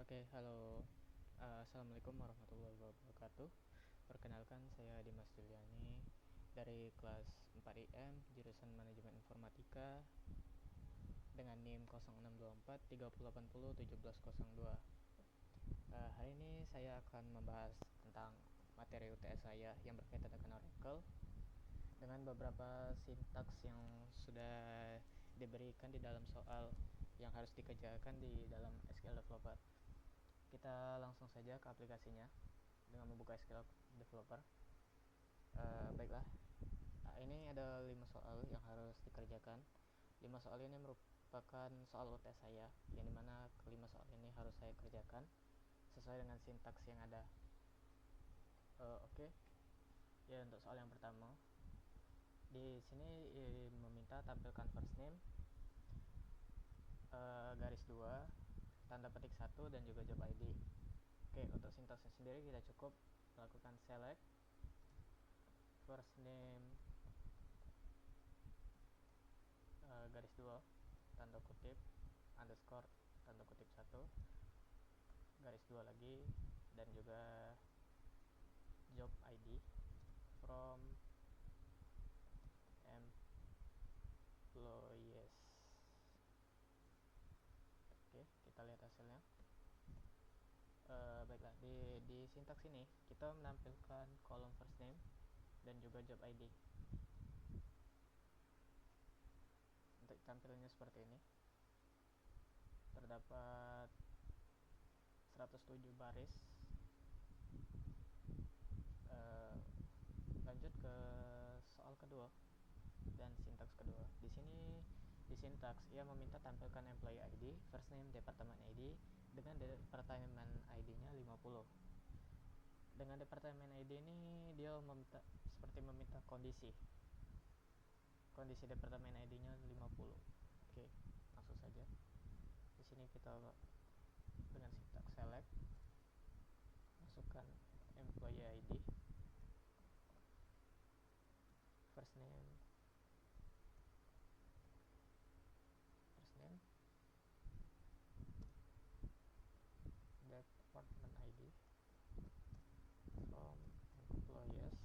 Oke, halo. Assalamualaikum warahmatullahi wabarakatuh. Perkenalkan, saya Dimas Juliani dari kelas 4 IM, jurusan Manajemen Informatika dengan NIM 0624 3080 1702. Hari ini saya akan membahas tentang materi UTS saya yang berkaitan dengan Oracle dengan beberapa sintaks yang sudah diberikan di dalam soal yang harus dikerjakan di dalam SQL Developer. Kita langsung saja ke aplikasinya dengan membuka SQL Developer. Baiklah, ini ada 5 soal yang harus dikerjakan. 5 soal ini merupakan soal UTS saya, yang dimana kelima soal ini harus saya kerjakan sesuai dengan sintaks yang ada. Oke. Ya, untuk soal yang pertama, di sini meminta tampilkan first name, garis 2, tanda petik 1, dan juga job ID. Oke, untuk sintaksnya sendiri kita cukup melakukan select first name, garis 2, tanda kutip, underscore, tanda kutip 1, garis 2 lagi, dan juga job ID from employees. Oke, kita lihat hasilnya. Baiklah, di sintaks ini kita menampilkan kolom first name dan juga job ID. Untuk tampilannya seperti ini, terdapat 107 baris. Lanjut ke soal kedua dan sintaks kedua. Di sini di sintaks ia meminta tampilkan employee ID, first name, departemen ID dengan departemen ID-nya 50. Dengan departemen ID ini dia meminta kondisi departemen ID-nya 50. Oke, langsung saja. Di sini kita dengan sintaks select masukkan employee ID, first name, department ID from employees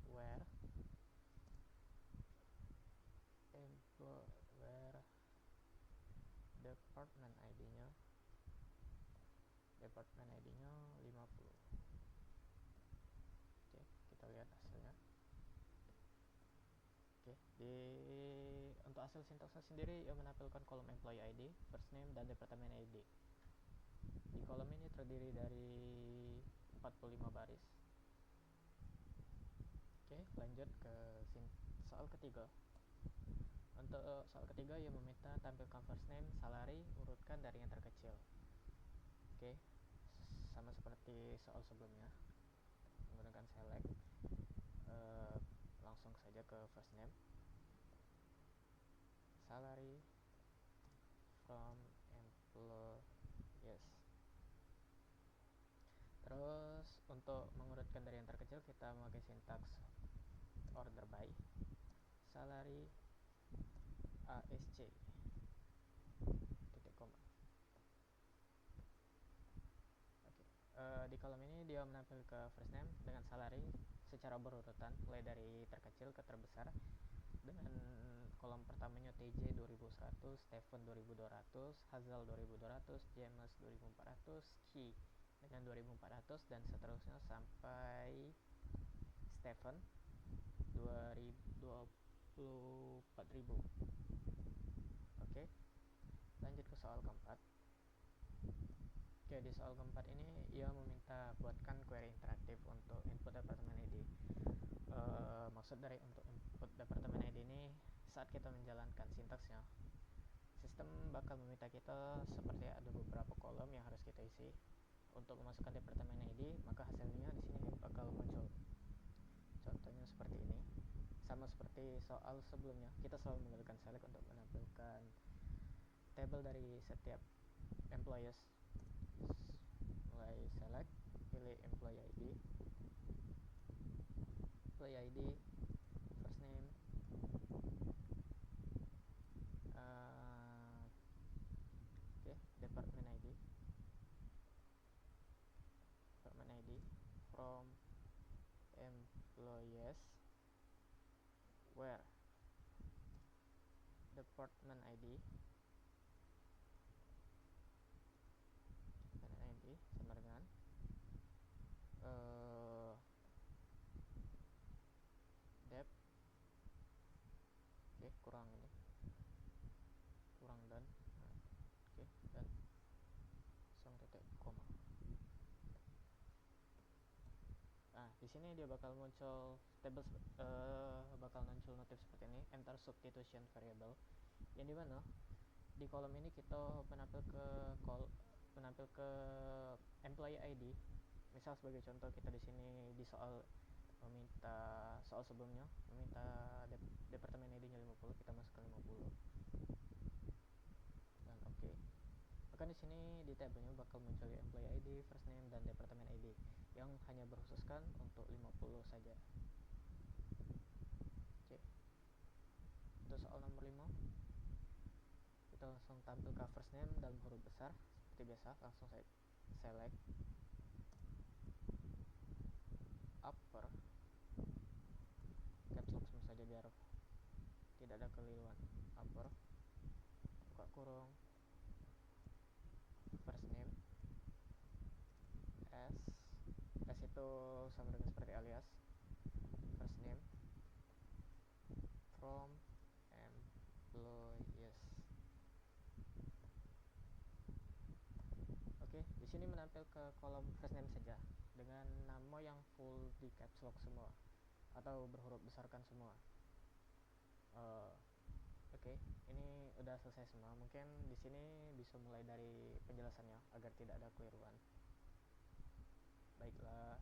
where department ID-nya 50. Oke, kita lihat hasilnya. Oke, untuk hasil sintaksnya sendiri ia menampilkan kolom employee ID, first name, dan departemen ID. Di kolom ini terdiri dari 45 baris. Oke, lanjut ke soal ketiga. Untuk soal ketiga ia meminta tampilkan first name, salary, urutkan dari yang terkecil. Oke, sama seperti soal sebelumnya, menggunakan select. Langsung saja ke first name, salary from employees. Terus untuk mengurutkan dari yang terkecil kita memakai sintaks order by, salary ASC titik koma. Oke. Di kolom ini dia menampilkan first name dengan salary secara berurutan mulai dari terkecil ke terbesar, dengan kolom pertamanya TJ 2100, Stephen 2200, Hazal 2200, James 2400, Key dengan 2400, dan seterusnya sampai Stephen 24.000. Oke, lanjut ke soal keempat. Oke, di soal keempat ini ia meminta buatkan query interaktif untuk input departemen ID. Maksud dari untuk input departemen ID ini, saat kita menjalankan sintaksnya, sistem bakal meminta kita seperti ada beberapa kolom yang harus kita isi. Untuk memasukkan departemen ID, maka hasilnya di sini bakal muncul. Contohnya seperti ini. Sama seperti soal sebelumnya, kita selalu menggunakan select untuk menampilkan tabel dari setiap employees. Mulai select, pilih employee ID, first name, department ID, where department ID sama dengan dep, oke, kurang dan dan titik koma. Nah, di sini dia bakal muncul bakal muncul notif seperti ini, enter substitution variable, yang dimana di kolom ini kita menampil ke employee ID. Misal sebagai contoh, kita di sini di soal sebelumnya meminta departemen ID-nya 50, kita masukkan 50 dan oke. Maka di sini di tabelnya bakal muncul employee ID, first name, dan departemen ID yang hanya berkhususkan untuk 50 saja. Oke. Untuk soal nomor 5, kita langsung tampil ke first name dalam huruf besar seperti biasa. Langsung saya select upper, caps lock semua saja biar tidak ada keliruan. Upper, buka kurung, first name, S itu sama dengan seperti alias, first name, from employees. Oke, di sini menampil ke kolom first name saja dengan nama yang full di caps lock semua atau berhuruf besarkan semua. Oke, ini udah selesai semua. Mungkin di sini bisa mulai dari penjelasannya agar tidak ada keliruan. Baiklah,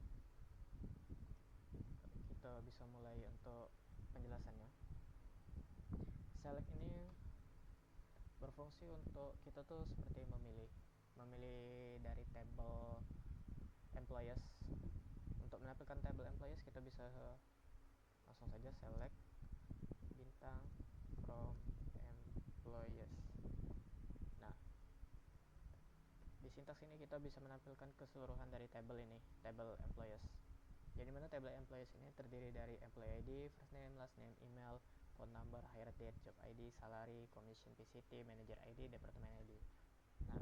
kita bisa mulai untuk penjelasannya. Select ini berfungsi untuk kita tuh seperti memilih dari table employees. Untuk menampilkan table employees, kita bisa langsung saja select bintang from employees. Nah, di sintaks ini kita bisa menampilkan keseluruhan dari table ini, table employees. Jadi mana table employees ini terdiri dari employee ID, first name, last name, email, phone number, hire date, job ID, salary, commission, PCT, manager ID, department ID. Nah,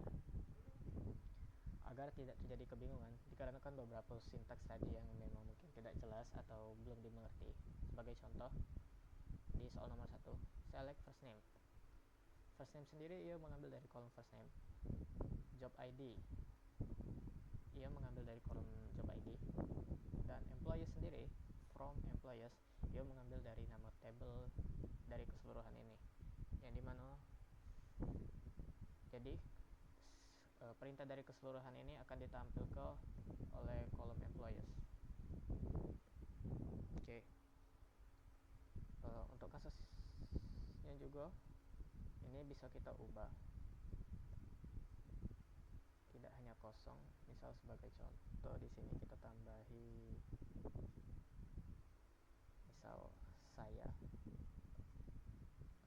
agar tidak terjadi kebingungan dikarenakan beberapa sintaks tadi yang memang mungkin tidak jelas atau belum dimengerti. Sebagai contoh, di soal nomor 1, select first name. First name sendiri ia mengambil dari kolom first name. Job ID ia mengambil dari kolom job ID. Dan employee sendiri, from employees, ia mengambil dari nama table dari keseluruhan ini, yang dimana jadi perintah dari keseluruhan ini akan ditampilkan oleh kolom employees. Oke. Untuk kasusnya juga ini bisa kita ubah, tidak hanya kosong. Misal sebagai contoh, di sini kita tambahi misal saya,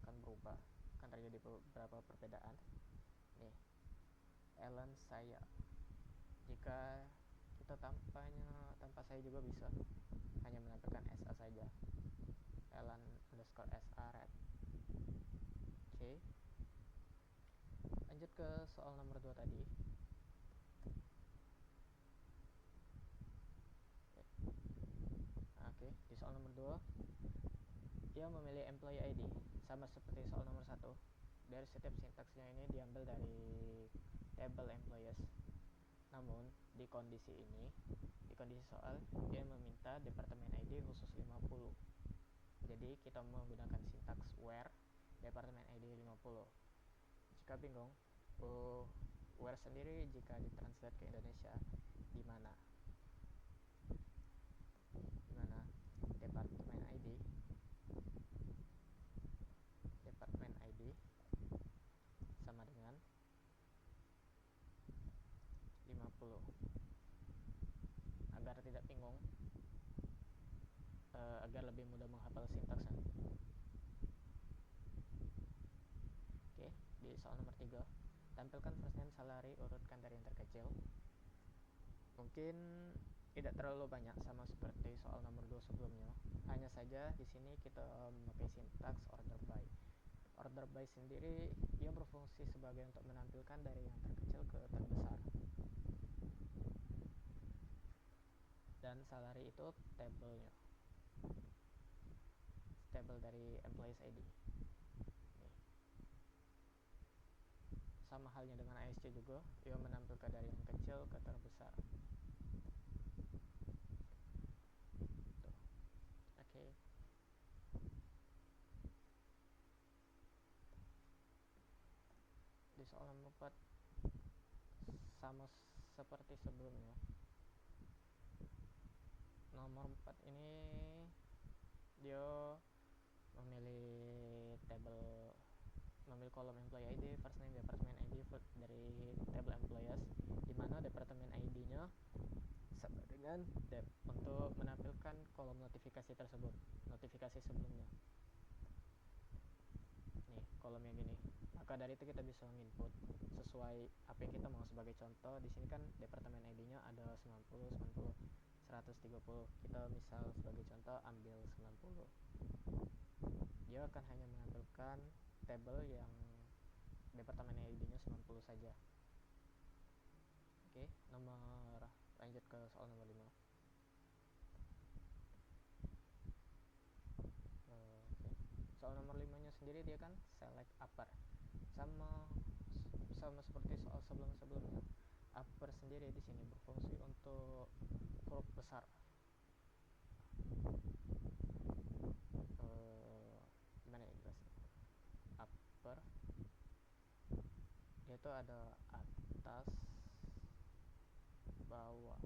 akan berubah, akan terjadi beberapa perbedaan. Nih, Ellen saya. Jika kita tanpa saya juga bisa hanya menampilkan SA saja, Ellen underscore SA red. Oke. Lanjut ke soal nomor 2 tadi. Oke, di soal nomor 2 ia memilih employee ID sama seperti soal nomor 1. Dari setiap sintaksnya ini diambil dari table employees. Namun di kondisi soal dia meminta departemen ID khusus 50. Jadi kita menggunakan sintaks where departemen ID 50. Jika bingung, where sendiri jika ditranslate ke Indonesia di mana departemen ID sama dengan 50. Agar tidak bingung, agar lebih mudah menghafal sintaksnya. Oke, di soal nomor 3, tampilkan first name, salary, urutkan dari yang terkecil. Mungkin tidak terlalu banyak, sama seperti soal nomor 2 sebelumnya. Hanya saja di sini kita memakai sintaks order by. Order by sendiri dia berfungsi sebagai untuk menampilkan dari yang terkecil ke terbesar. Dan salary itu table-nya, table dari employees ID. Nih. Sama halnya dengan ASC juga, ia menampilkan dari yang kecil ke terbesar. Tuh. Oke. Di soal nomor 4 sama seperti sebelumnya. Nomor 4 ini dia memilih kolom employee ID, first name, department ID dari table employees, di mana department ID-nya sama dengan dep untuk menampilkan kolom notifikasi tersebut, notifikasi sebelumnya. Nih, kolom yang gini. Maka dari itu kita bisa menginput sesuai apa yang kita mau. Sebagai contoh, di sini kan departemen ID-nya ada 90, 90, 130. Kita misal sebagai contoh ambil 90. Dia akan hanya menampilkan table yang departemen ID-nya 90 saja. Oke, lanjut ke soal nomor 5. Soal nomor 5-nya sendiri dia kan select upper. Sama seperti soal sebelumnya. Upper sendiri di sini berfungsi untuk huruf besar. Gimana ya jelasnya? Upper dia itu ada atas, bawah.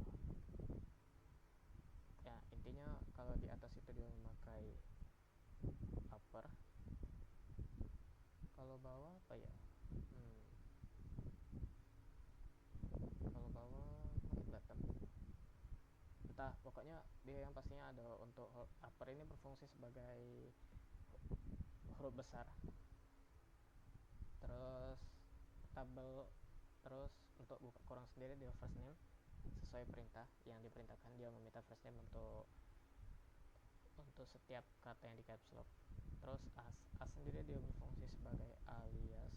Ya, intinya kalau di atas itu dia memakai upper. Kalau bawah apa ya? Kalau bawah mungkin bottom. Entah, pokoknya dia yang pastinya ada untuk upper ini berfungsi sebagai huruf besar. Terus untuk buka kurang sendiri dia first name sesuai perintah yang diperintahkan. Dia meminta first name untuk setiap kata yang di caps lock. Terus as sendiri dia berfungsi sebagai alias.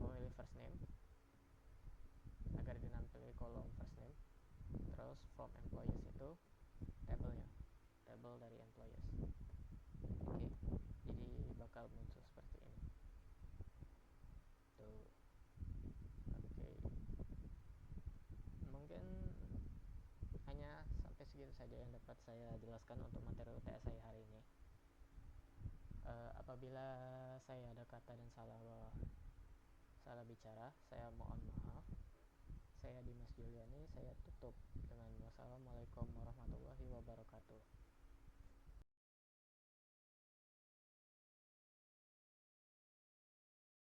Memilih first name agar dinampilkan kolom first name. Terus from employees itu table dari employees. Oke, jadi bakal muncul seperti ini tuh. Oke, mungkin hanya sampai segitu saja yang dapat saya jelaskan untuk materi UTS saya hari ini. Apabila saya ada kata dan salah bicara, saya mohon maaf. Saya Dimas Juliani, saya tutup dengan wassalamualaikum warahmatullahi wabarakatuh.